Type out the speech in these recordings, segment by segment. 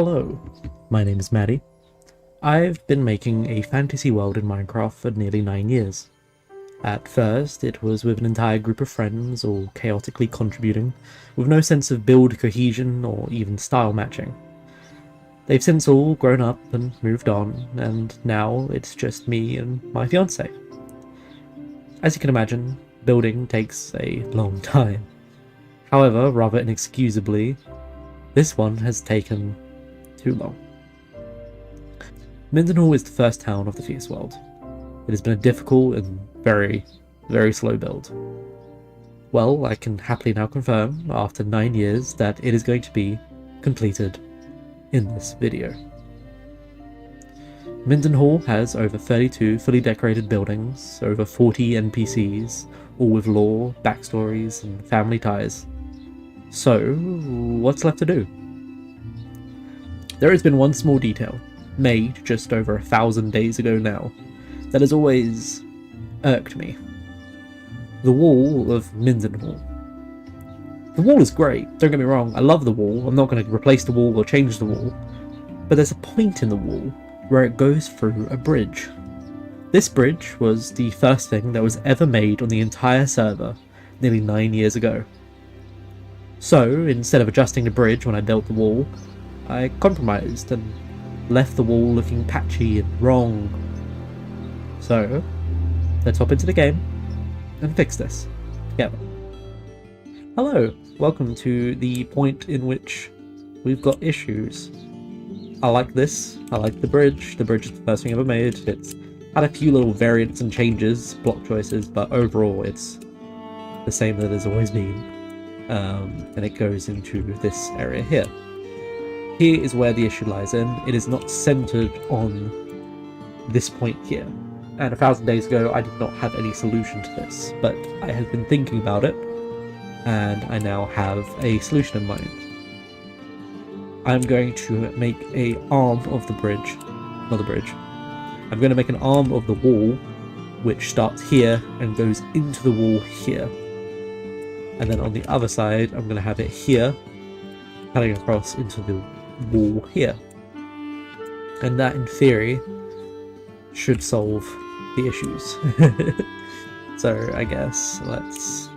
Hello, my name is Matti. I've been making a fantasy world in Minecraft for nearly 9 years. At first, it was with an entire group of friends, all chaotically contributing, with no sense of build cohesion or even style matching. They've since all grown up and moved on, and now it's just me and my fiancée. As you can imagine, building takes a long time. However, rather inexcusably, this one has taken too long. Minden Hall is the first town of the Theous world. It has been a difficult and very, very slow build. Well, I can happily now confirm, after 9 years, that it is going to be completed in this video. Minden Hall has over 32 fully decorated buildings, over 40 NPCs, all with lore, backstories, and family ties. So, what's left to do? There has been one small detail, made just over 1,000 days ago now, that has always irked me. The wall of Minden Hall. The wall is great, don't get me wrong, I love the wall, I'm not going to replace the wall or change the wall, but there's a point in the wall where it goes through a bridge. This bridge was the first thing that was ever made on the entire server nearly 9 years ago. So, instead of adjusting the bridge when I built the wall, I compromised and left the wall looking patchy and wrong. So, let's hop into the game and fix this together. Hello, welcome to the point in which we've got issues. I like this, I like the bridge is the first thing I ever made. It's had a few little variants and changes, block choices, but overall it's the same that it's always been. And it goes into this area here. Here is where the issue lies in. It is not centered on this point here. And 1,000 days ago, I did not have any solution to this, but I have been thinking about it, and I now have a solution in mind. I'm going to make an arm of the bridge, not the bridge. I'm going to make an arm of the wall, which starts here and goes into the wall here. And then on the other side, I'm going to have it here, cutting across into the wall here. And that, in theory, should solve the issues. So, I guess, let's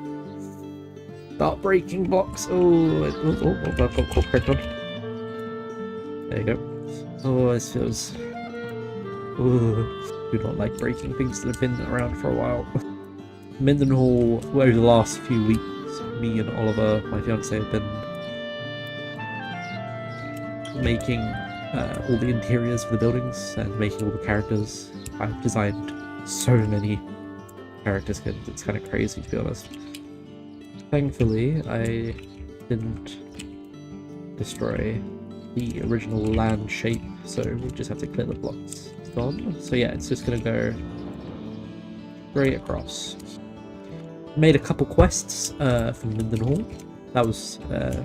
start breaking blocks. I've got caught on. There you go. Oh, this feels... do not like breaking things that have been around for a while. Minden Hall, over the last few weeks, me and Oliver, my fiance, have been making all the interiors for the buildings and making all the characters. I've designed so many character skins, it's kind of crazy to be honest. Thankfully, I didn't destroy the original land shape, so we just have to clear the blocks. It's gone. So yeah, it's just going to go straight across. Made a couple quests from Minden Hall. That was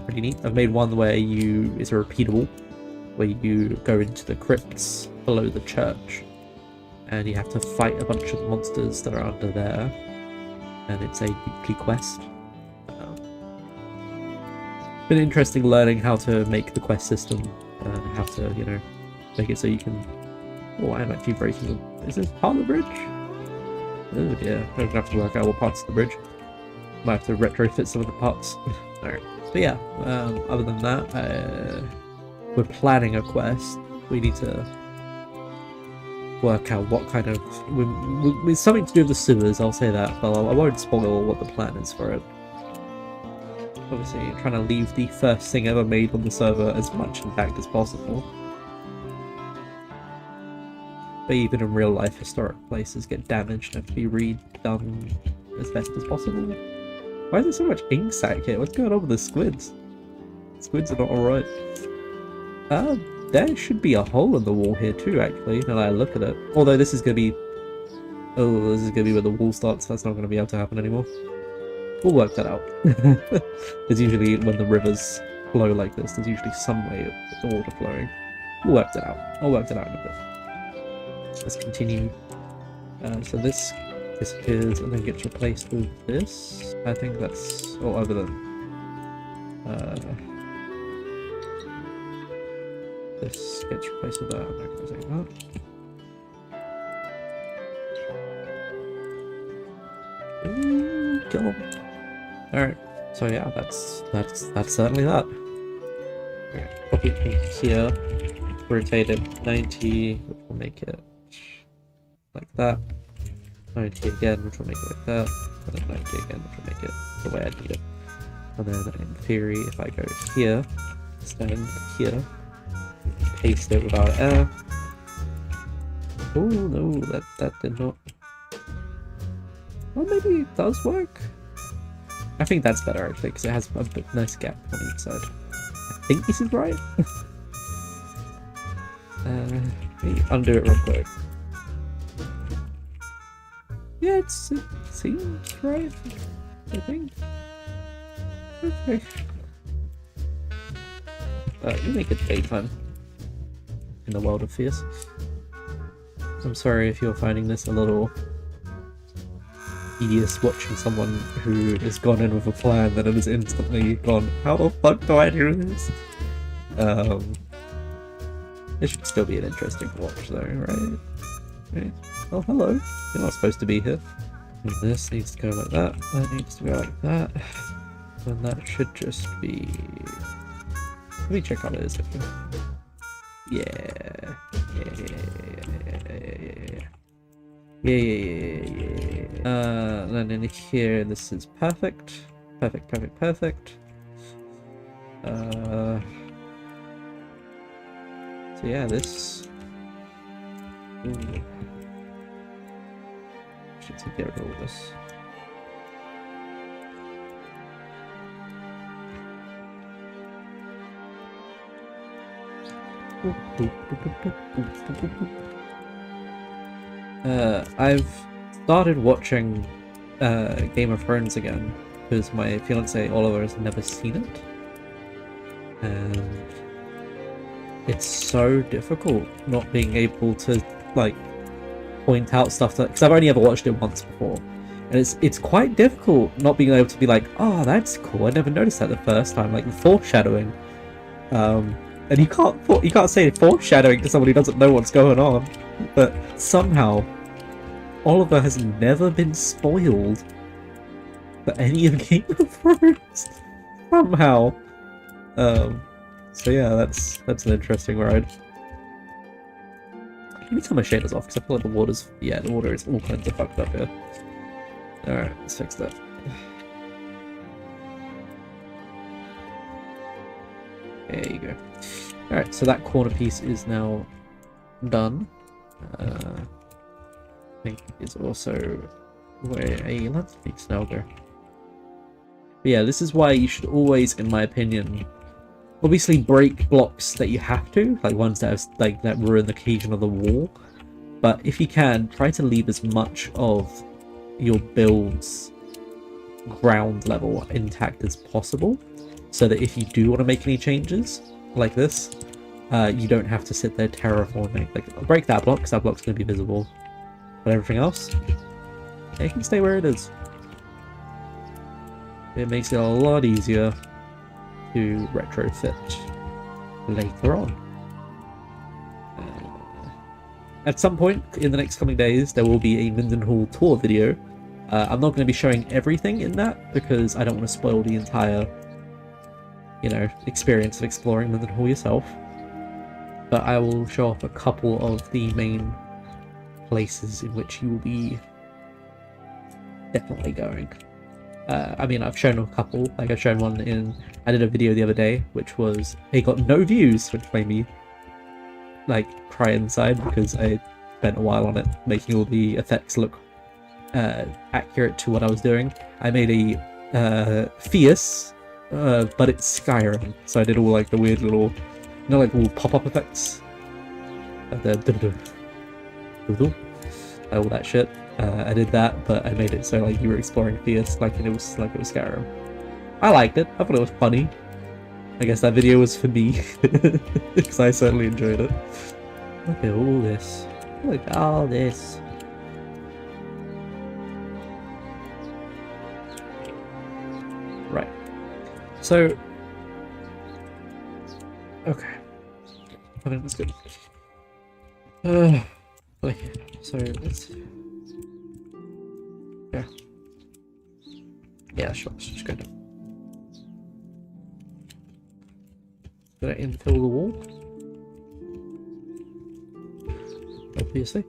pretty neat. I've made one where it's a repeatable, where you go into the crypts below the church, and you have to fight a bunch of monsters that are under there, and it's a weekly quest. Been interesting learning how to make the quest system, how to, you know, make it so you can... Oh, I'm actually breaking them. Is this part of the bridge? Oh dear, I'm gonna have to work out what parts of the bridge. Might have to retrofit some of the parts. Alright, but yeah, other than that, we're planning a quest. We need to work out what kind of... It's something to do with the sewers, I'll say that, but I won't spoil what the plan is for it. Obviously, trying to leave the first thing ever made on the server as much intact as possible. But even in real life, historic places get damaged and have to be redone as best as possible. Why is there so much ink sac here? What's going on with the squids? Squids are not alright. There should be a hole in the wall here too, actually, now that I look at it. Although this is going to be... Oh, this is going to be where the wall starts. That's not going to be able to happen anymore. We'll work that out. There's usually, when the rivers flow like this, there's usually some way of the water flowing. We'll work that out. I'll work that out in a bit. Let's continue. So this disappears and then gets replaced with this. I think that's... or other than... this gets replaced with that. I'm not gonna say that. Ooh, kill him. Alright, so yeah, that's certainly that. Okay, copy it here, rotate it 90, which will make it like that. 90 again, which will make it like that. And then 90 again, which will make it the way I need it. And then in theory, if I go here, stand here, paste it without air. Oh no, that did not. Well, maybe it does work. I think that's better actually, because it has a bit nice gap on each side. I think this is right. Let me undo it real quick. Yeah, it seems right, I think. Okay. You make it daytime in the world of Theous. I'm sorry if you're finding this a little tedious watching someone who has gone in with a plan that has instantly gone, how the fuck do I do this? It should still be an interesting watch though, right? Okay. Oh, hello. You're not supposed to be here. And this needs to go like that. That needs to go like that. And that should just be... Let me check how it is. Okay. Yeah. And then in here, this is perfect. Perfect. So yeah, this... Ooh. Should get rid of all this. I've started watching Game of Thrones again because my fiance Oliver has never seen it, and it's so difficult not being able to like point out stuff that, because I've only ever watched it once before, and it's quite difficult not being able to be like, oh, that's cool, I never noticed that the first time, like the foreshadowing. And you can't say foreshadowing to someone who doesn't know what's going on, but somehow Oliver has never been spoiled for any of Game of Thrones. Somehow. So yeah, that's an interesting ride. Let me turn my shaders off because I feel like the water is all kinds of fucked up here. Alright, let's fix that. There you go. Alright, so that corner piece is now done. I think is also where a lens piece now go. But yeah, this is why you should always, in my opinion, obviously break blocks that you have to, like ones that have, like that ruin the cohesion of the wall. But if you can, try to leave as much of your build's ground level intact as possible, so that if you do want to make any changes like this, you don't have to sit there terraforming. Like, break that block because that block's going to be visible, but everything else, it can stay where it is. It makes it a lot easier to retrofit later on. At some point in the next coming days, there will be a Minden Hall tour video. I'm not going to be showing everything in that because I don't want to spoil the entire, experience of exploring Minden Hall yourself. But I will show off a couple of the main places in which you will be definitely going. I mean, I've shown a couple. Like, I've shown one I did a video the other day, which was, it got no views, which made me, cry inside, because I spent a while on it, making all the effects look accurate to what I was doing. I made a Theous, but it's Skyrim, so I did all, the weird little, little pop-up effects. All that shit. I did that, but I made it so you were exploring Theous like it was Skyrim. I liked it. I thought it was funny. I guess that video was for me because I certainly enjoyed it. Look at all this. Look at all this. Right. So, okay. think that's good. Okay, so let's... Yeah, sure, let's just go down. Gonna infill the wall. Obviously.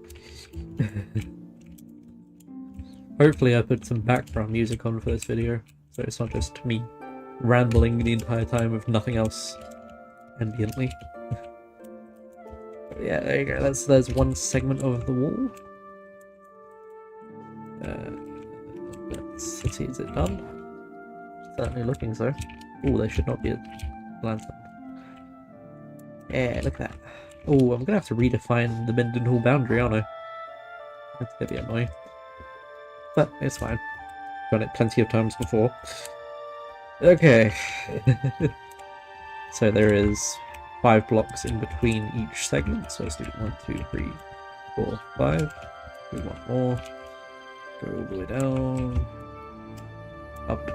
Hopefully I put some background music on for this video, so it's not just me rambling the entire time with nothing else ambiently. Yeah, there you go. There's one segment of the wall. Let's see, is it done? Certainly looking so. Oh, there should not be a lantern. Yeah, look at that. Oh, I'm gonna have to redefine the Minden Hall boundary, aren't I? That's gonna be annoying. But it's fine. Done it plenty of times before. Okay. So there is 5 blocks in between each segment. So let's do 1, 2, 3, 4, 5. Do one more. Go all the way down. Up.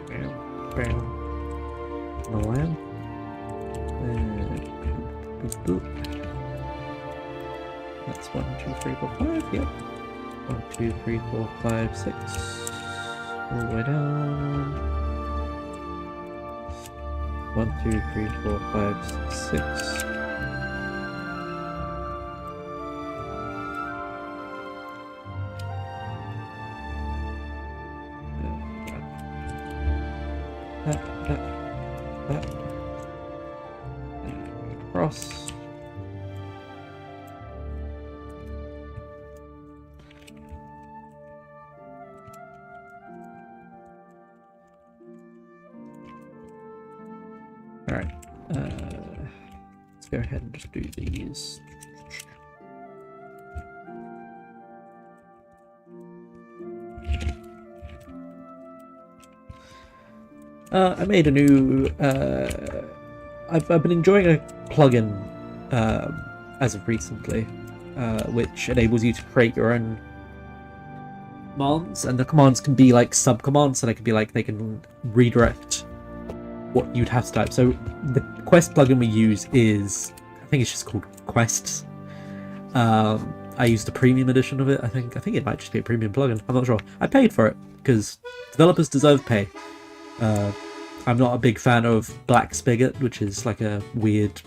Bam. Bam. No land. Boop, boop. That's 1, 2, 3, 4, 5. Yep. 1, 2, 3, 4, 5, 6. All the way down. 1, 2, 3, 4, 5, 6. That. Cross. Alright, let's go ahead and just do these. I made a new, I've been enjoying a plugin as of recently, which enables you to create your own commands, and the commands can be like sub-commands, so they can be like, they can redirect what you'd have to type. So the quest plugin we use is, I think it's just called Quests. I used the premium edition of it. I think it might just be a premium plugin. I'm not sure. I paid for it because developers deserve pay. I'm not a big fan of Black Spigot, which is like a weird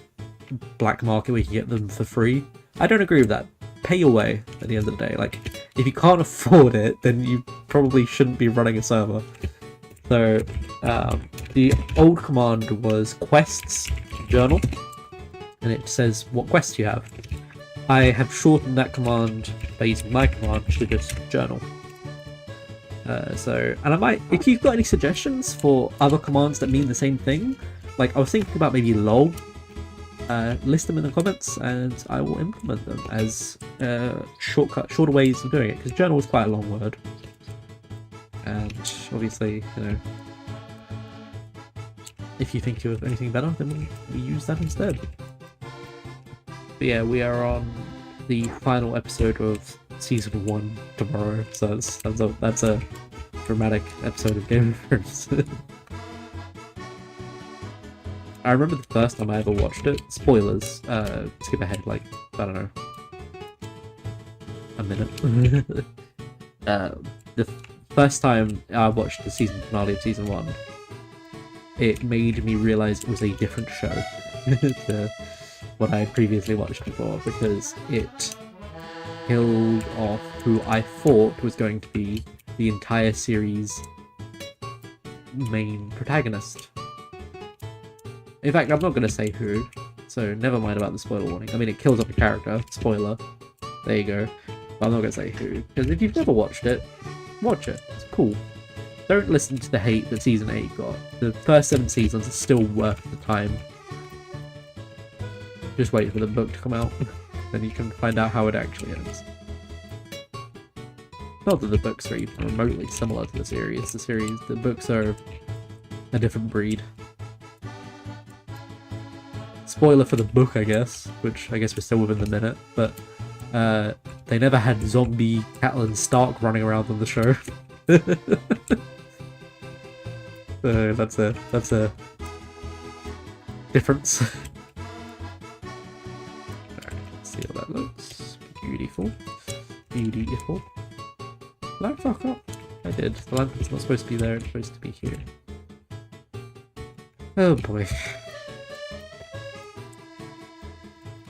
black market where you can get them for free. I don't agree with that. Pay your way at the end of the day. Like, if you can't afford it, then you probably shouldn't be running a server. So, the old command was quests journal, and it says what quests you have. I have shortened that command by using my command to just journal. And I might, if you've got any suggestions for other commands that mean the same thing, like I was thinking about maybe lol, list them in the comments and I will implement them as shorter ways of doing it, because journal is quite a long word. And obviously, you know, if you think of anything better, then we use that instead. But yeah, we are on the final episode of Season 1 tomorrow, so that's a dramatic episode of Game of Thrones. I remember the first time I ever watched it. Spoilers. Skip ahead, like, I don't know, a minute. The first time I watched the season finale of Season 1, it made me realise it was a different show to what I had previously watched before, because it killed off who I thought was going to be the entire series' main protagonist. In fact, I'm not going to say who, so never mind about the spoiler warning. I mean, it kills off a character, spoiler, there you go, but I'm not going to say who, because if you've never watched it, watch it, it's cool. Don't listen to the hate that Season 8 got. The first 7 seasons are still worth the time. Just wait for the book to come out, then you can find out how it actually ends. Not that the books are even remotely similar to the series. The books are a different breed. Spoiler for the book, I guess, which I guess we're still within the minute, but they never had zombie Catelyn Stark running around on the show. That's a difference. Alright, let's see how that looks. Beautiful. Beautiful. Did I fuck up? I did. The lantern's not supposed to be there, it's supposed to be here. Oh boy.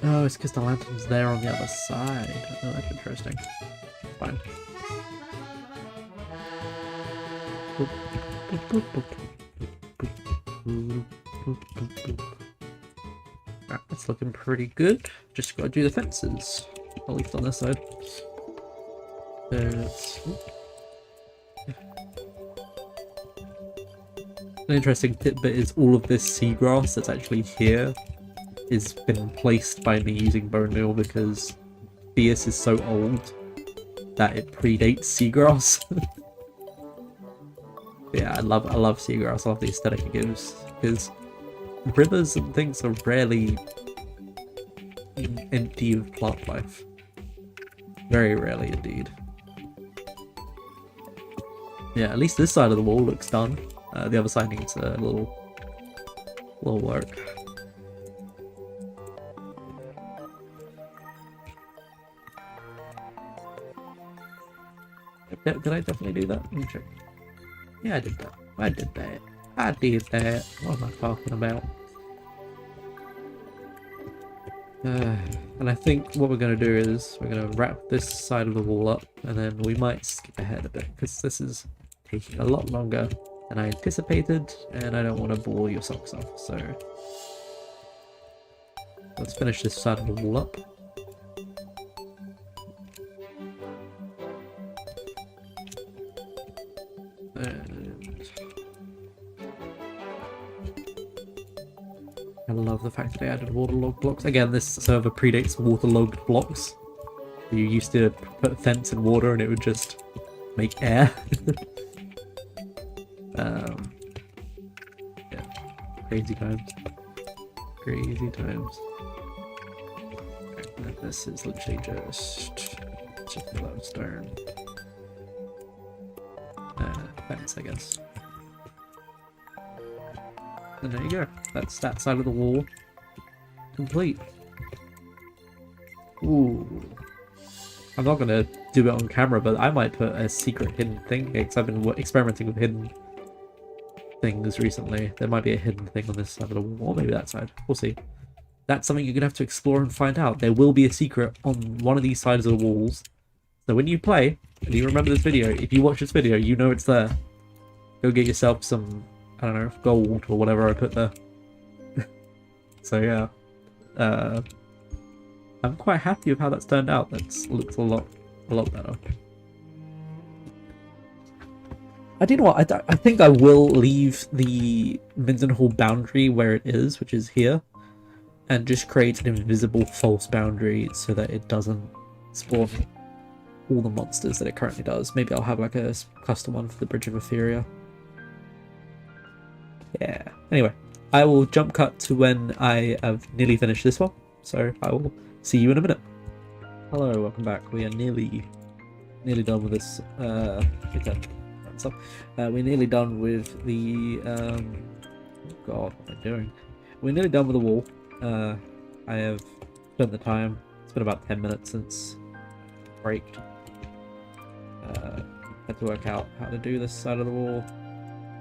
Oh, it's because the lantern's there on the other side. Oh, that's interesting. Fine. Alright, that's looking pretty good. Just gotta do the fences. At least on this side. There's... An interesting tidbit is all of this seagrass that's actually here is been placed by me using bone meal because Theous is so old that it predates seagrass. Yeah, I love seagrass. I love the aesthetic it gives because rivers and things are rarely empty of plant life. Very rarely indeed. Yeah, at least this side of the wall looks done. The other side needs a little work. Did I definitely do that? Let me check. Yeah, I did that. I did that. What am I talking about? And I think what we're going to do is we're going to wrap this side of the wall up, and then we might skip ahead a bit because this is taking a lot longer than I anticipated, and I don't want to bore your socks off. So let's finish this side of the wall up. I love the fact that they added waterlogged blocks. Again, this server predates waterlogged blocks. You used to put a fence in water and it would just make air. Yeah, crazy times. Crazy times. And this is literally just stone. Fence, I guess. And there you go. That's that side of the wall complete. Ooh. I'm not gonna do it on camera, but I might put a secret hidden thing here because I've been experimenting with hidden things recently. There might be a hidden thing on this side of the wall, or maybe that side. We'll see. That's something you're gonna have to explore and find out. There will be a secret on one of these sides of the walls. So when you play, and you remember this video, if you watch this video, you know it's there. Go get yourself some, I don't know, gold or whatever I put there. So yeah, I'm quite happy with how that's turned out. That looks a lot better. I do know what, I think I will leave the Minden Hall boundary where it is, which is here, and just create an invisible false boundary so that it doesn't spawn all the monsters that it currently does. Maybe I'll have like a custom one for the Bridge of Etheria. Yeah. Anyway, I will jump cut to when I have nearly finished this one. So I will see you in a minute. Hello, welcome back. We are nearly done with this. We're nearly done with the. Oh God, what am I doing? We're nearly done with the wall. I have spent the time. It's been about 10 minutes since break. Had to work out how to do this side of the wall.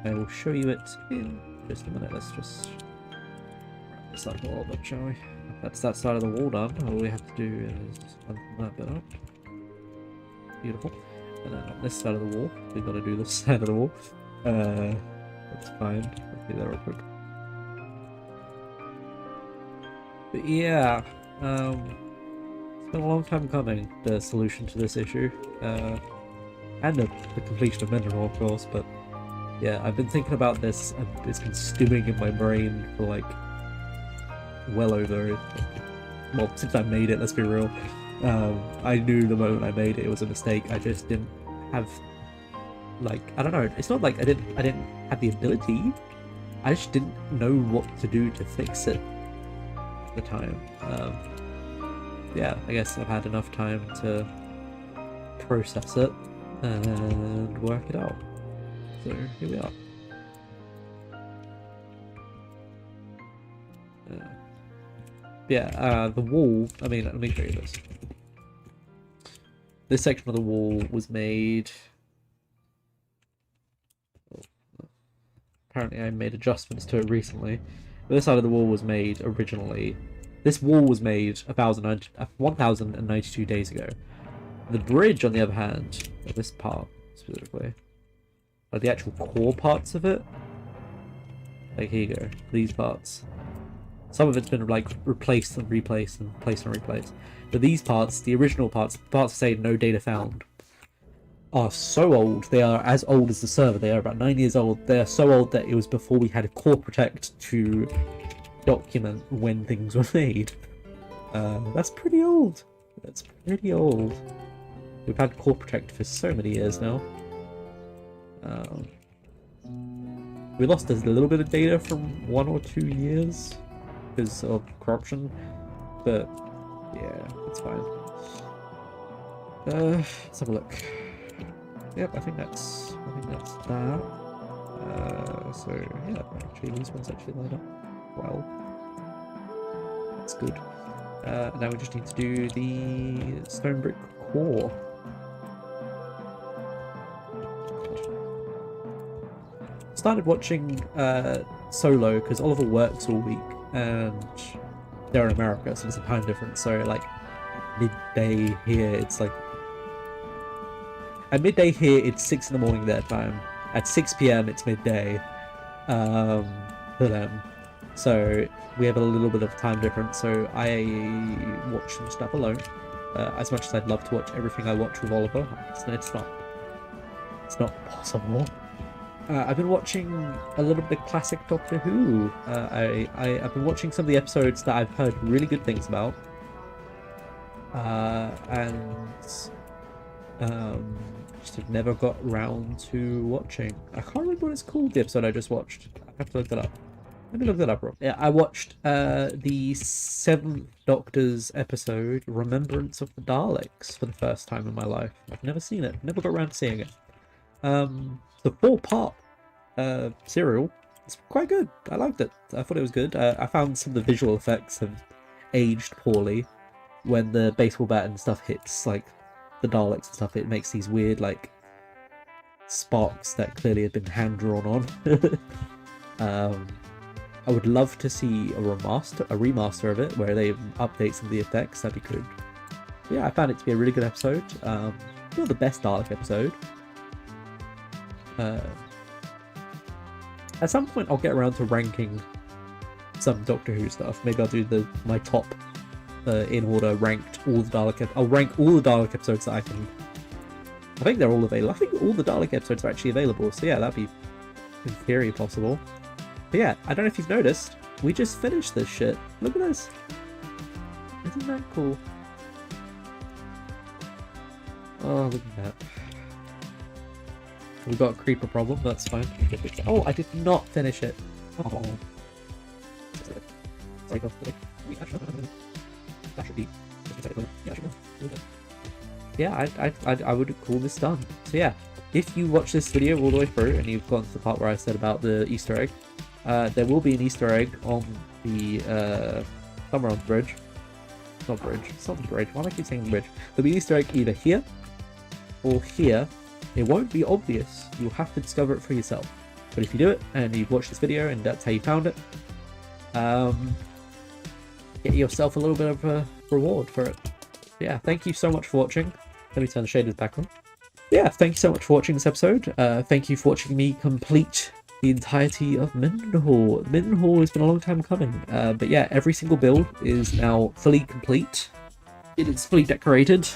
I will show you it in just a minute. Let's just wrap this up a little bit, shall we? That's that side of the wall done. All we have to do is unpin that bit up. Beautiful. And then on this side of the wall, we've got to do this side of the wall. That's fine. Let's do that real quick. But yeah, it's been a long time coming, the solution to this issue. And the completion of Minden Hall, of course, but yeah, I've been thinking about this, and it's been stewing in my brain for like well over, well, since I made it, let's be real. I knew the moment I made it, it was a mistake. I just didn't have, like, I don't know, it's not like I didn't have the ability, I just didn't know what to do to fix it at the time. Yeah, I guess I've had enough time to process it and work it out. So here we are. Yeah, the wall, I mean, let me show you this. This section of the wall was made... Apparently I made adjustments to it recently. But this side of the wall was made originally. This wall was made 1,092 days ago. The bridge, on the other hand, or this part specifically, like the actual core parts of it, like here you go, these parts. Some of it's been like replaced and replaced and replaced and replaced. But these parts, the original parts, parts say no data found, are so old. They are as old as the server. They are about 9 years old. They are so old that it was before we had a core protect to document when things were made. That's pretty old. That's pretty old. We've had core protect for so many years now. We lost a little bit of data from 1 or 2 years because of corruption, but yeah, it's fine. Let's have a look. Yep, I think that's that. So yeah, actually these ones actually line up well. That's good. Now we just need to do the stone brick core. Started watching Solo because Oliver works all week and they're in America, so there's a time difference. So like midday here, it's like at midday here it's 6 in the morning their time. At 6 p.m. it's midday for them. So we have a little bit of time difference. So I watch some stuff alone. As much as I'd love to watch everything I watch with Oliver, it's not possible. I've been watching a little bit of classic Doctor Who. I've been watching some of the episodes that I've heard really good things about. Just have never got round to watching. I can't remember what it's called, the episode I just watched. I have to look that up. Let me look that up, Rob. Yeah, I watched the 7th Doctor's episode, Remembrance of the Daleks, for the first time in my life. I've never seen it. Never got around to seeing it. The 4-part serial, it's quite good. I liked it. I thought it was good. I found some of the visual effects have aged poorly. When the baseball bat and stuff hits, like, the Daleks and stuff, it makes these weird, like, sparks that clearly have been hand-drawn on. I would love to see a remaster of it, where they update some of the effects. That'd be good. But yeah, I found it to be a really good episode. Not the best Dalek episode. At some point I'll get around to ranking some Doctor Who stuff. Maybe I'll do my top in order, ranked all the Dalek. I'll rank all the Dalek episodes that I can. I think they're all available. I think all the Dalek episodes are actually available. So yeah, that'd be in theory possible. But yeah, I don't know if you've noticed, we just finished this shit. Look at this. Isn't that cool? Oh, look at that. We've got a creeper problem, that's fine. Oh, I did not finish it. Oh. Yeah, I would call this done. So yeah, if you watch this video all the way through and you've gotten to the part where I said about the Easter egg, there will be an Easter egg on the somewhere on the bridge. Not bridge. It's not the bridge. Why do I keep saying bridge? There'll be an Easter egg either here or here. It won't be obvious. You'll have to discover it for yourself. But if you do it and you've watched this video and that's how you found it, get yourself a little bit of a reward for it. Yeah, thank you so much for watching. Let me turn the shaders back on. Yeah, thank you so much for watching this episode. Thank you for watching me complete the entirety of Minden Hall. Minden Hall has been a long time coming. But yeah, every single build is now fully complete. It is fully decorated.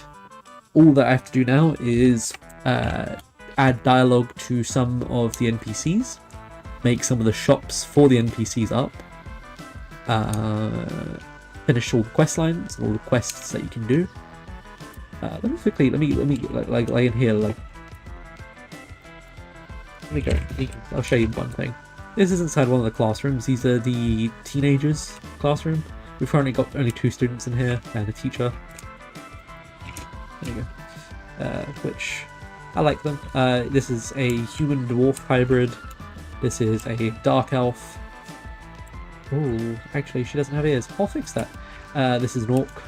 All that I have to do now is add dialogue to some of the NPCs, make some of the shops for the NPCs up, finish all the quest lines and all the quests that you can do. Let me quickly, let me like lay in here, like, let me go. I'll show you one thing. This is inside one of the classrooms. These are the teenagers' classroom. We've currently got only 2 students in here and a teacher. There you go. Which I like them. This is a human dwarf hybrid. This is a dark elf. Oh, actually, she doesn't have ears. I'll fix that. This is an orc.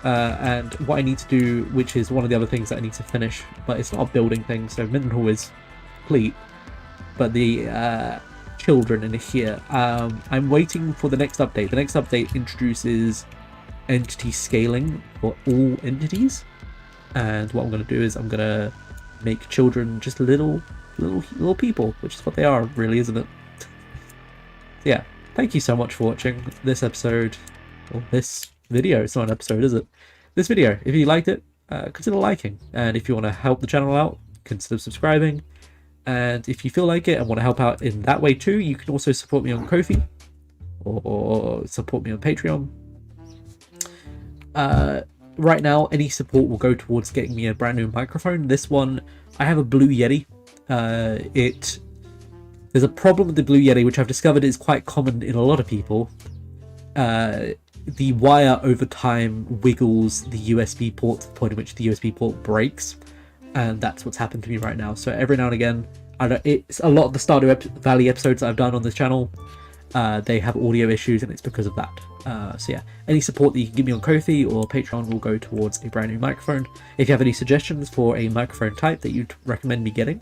And what I need to do, which is one of the other things that I need to finish, but it's not a building thing, so Minden Hall is complete, but the children in here, I'm waiting for the next update. The next update introduces entity scaling for all entities, and what I'm going to do is I'm going to make children just little people, which is what they are, really, isn't it? Yeah, thank you so much for watching this episode, or this video. It's not an episode, is it? This video. If you liked it, consider liking, and if you want to help the channel out, consider subscribing. And if you feel like it and want to help out in that way too, you can also support me on Ko-fi or support me on Patreon. Right now, any support will go towards getting me a brand new microphone. This one, I have a Blue Yeti. There's a problem with the Blue Yeti, which I've discovered is quite common in a lot of people. The wire over time wiggles the USB port to the point at which the USB port breaks, and that's what's happened to me right now. So every now and again, it's a lot of the Stardew Valley episodes that I've done on this channel, they have audio issues, and it's because of that. So yeah, any support that you can give me on Ko-fi or Patreon will go towards a brand new microphone. If you have any suggestions for a microphone type that you'd recommend me getting,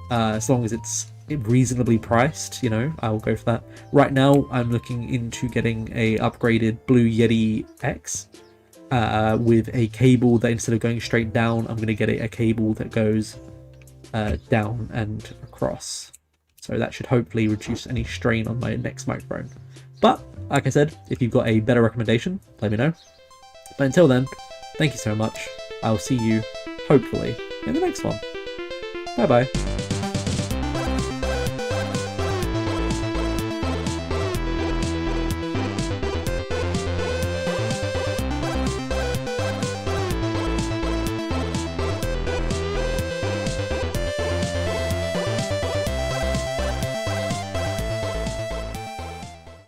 as long as it's reasonably priced, you know, I will go for that. Right now, I'm looking into getting a upgraded Blue Yeti X with a cable that instead of going straight down, I'm going to get a cable that goes down and across. So that should hopefully reduce any strain on my next microphone. But like I said, if you've got a better recommendation, let me know. But until then, thank you so much. I'll see you hopefully in the next one. Bye bye.